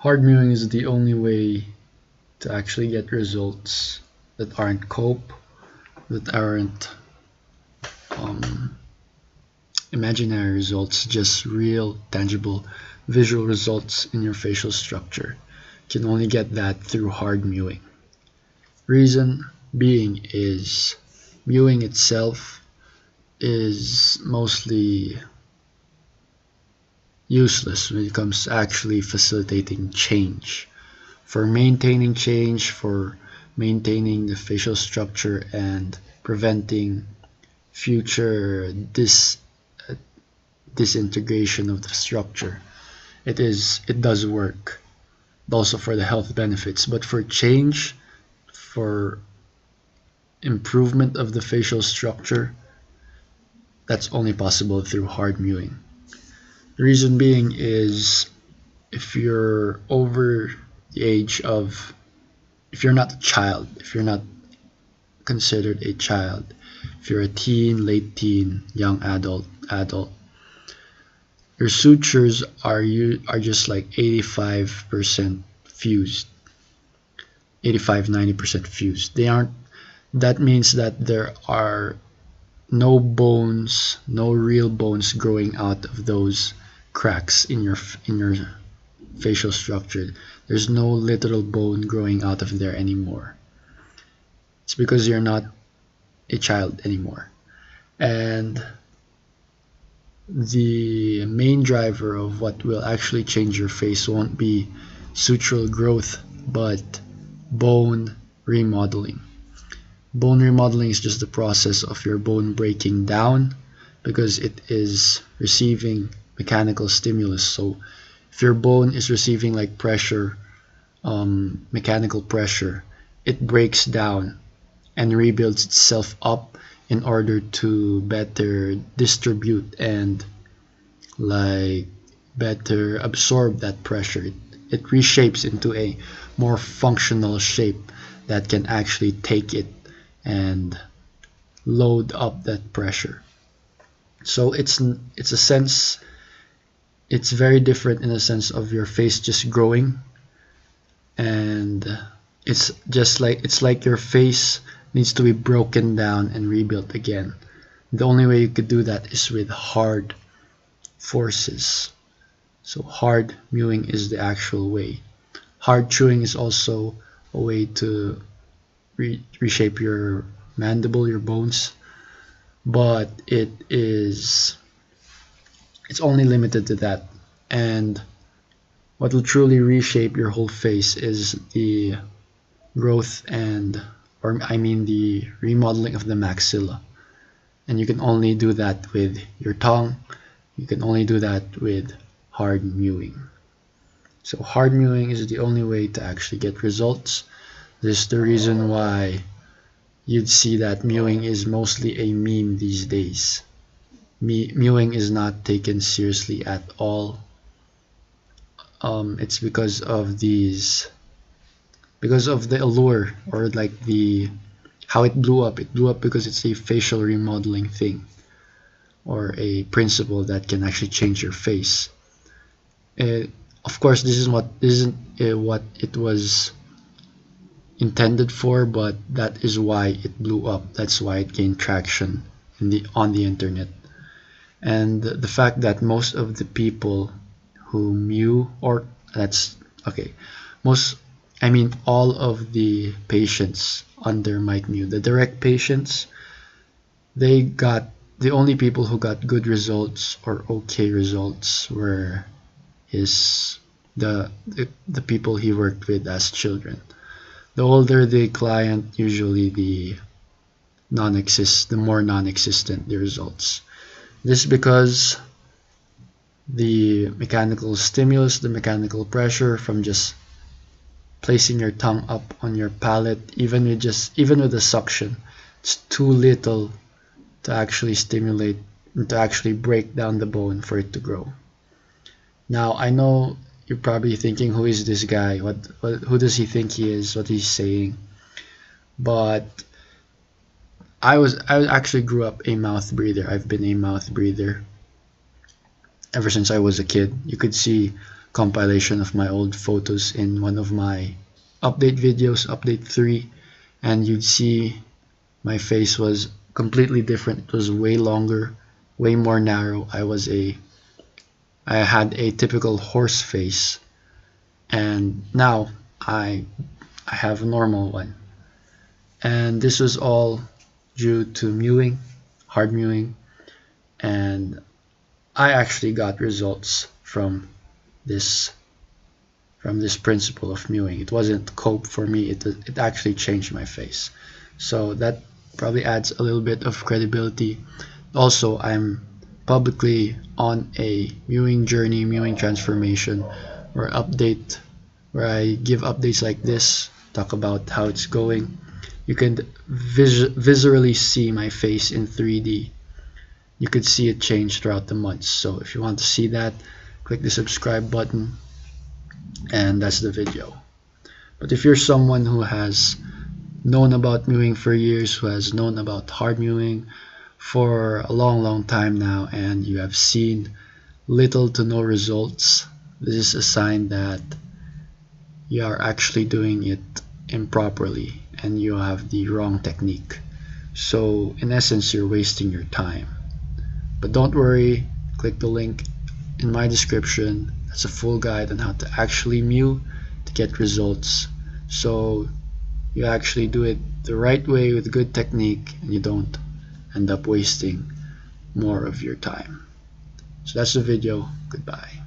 Hard mewing is the only way to actually get results that aren't cope, that aren't um, imaginary results, just real, tangible, visual results in your facial structure. You can only get that through hard mewing. Reason being is mewing itself is mostly useless when it comes to actually facilitating change. For maintaining change, for maintaining the facial structure and preventing future disintegration of the structure. It does work. Also for the health benefits, but for change, for improvement of the facial structure, that's only possible through hard mewing. The reason being is if you're over the age of if you're not a child, if you're not considered a child, if you're a teen, late teen, young adult, your sutures are just like 85% fused, 85-90% fused. They aren't. That means that there are no bones, no real bones growing out of those cracks in your facial structure. There's no literal bone growing out of there anymore. It's because you're not a child anymore. And the main driver of what will actually change your face won't be sutural growth, but bone remodeling. Bone remodeling is just the process of your bone breaking down because it is receiving mechanical stimulus. So if your bone is receiving like pressure, mechanical pressure, it breaks down and rebuilds itself up in order to better distribute and like better absorb that pressure. It reshapes into a more functional shape that can actually take it and load up that pressure. So it's a sense it's very different in a sense of your face just growing, and it's like your face needs to be broken down and rebuilt again. The only way you could do that is with hard forces. So hard mewing is the actual way. Hard chewing is also a way to reshape your mandible, your bones, but it's only limited to that. And what will truly reshape your whole face is the growth and or I mean the remodeling of the maxilla. And you can only do that with your tongue. You can only do that with hard mewing. So hard mewing is the only way to actually get results. This is the reason why you'd see that mewing is mostly a meme these days. Mewing is not taken seriously at all. It's because of the allure or like the how it blew up. It blew up because it's a facial remodeling thing or a principle that can actually change your face. Uh, of course, this isn't what it was intended for, but that is why it blew up. That's why it gained traction on the internet. And the fact that most of the people who mew or that's okay, most I mean all of the patients under Mike Mew, the direct patients, they got the only people who got good results or okay results were his the people he worked with as children. The older the client, usually the more non-existent the results. This is because the mechanical stimulus, the mechanical pressure from just placing your tongue up on your palate, even with the suction, it's too little to actually stimulate and to actually break down the bone for it to grow. Now I know you're probably thinking, who is this guy? Who does he think he is? What he's saying? But I actually grew up a mouth breather. I've been a mouth breather ever since I was a kid. You could see compilation of my old photos in one of my update videos, update 3, and you'd see my face was completely different. It was way longer, way more narrow. I had a typical horse face, and now I have a normal one. And this was all due to mewing, hard mewing, and I actually got results this from this principle of mewing. It wasn't cope for me, it actually changed my face. So that probably adds a little bit of credibility. Also, I'm publicly on a mewing journey, mewing transformation, where I give updates like this, talk about how it's going. You can visually see my face in 3D. You could see it change throughout the months. So if you want to see that, click the subscribe button, and that's the video. But if you're someone who has known about mewing for years, who has known about hard mewing for a long time now, and you have seen little to no results, this is a sign that you are actually doing it improperly and you have the wrong technique. So in essence, you're wasting your time. But don't worry, click the link in my description. That's a full guide on how to actually mew to get results. So you actually do it the right way with good technique, and you don't end up wasting more of your time. So that's the video. Goodbye.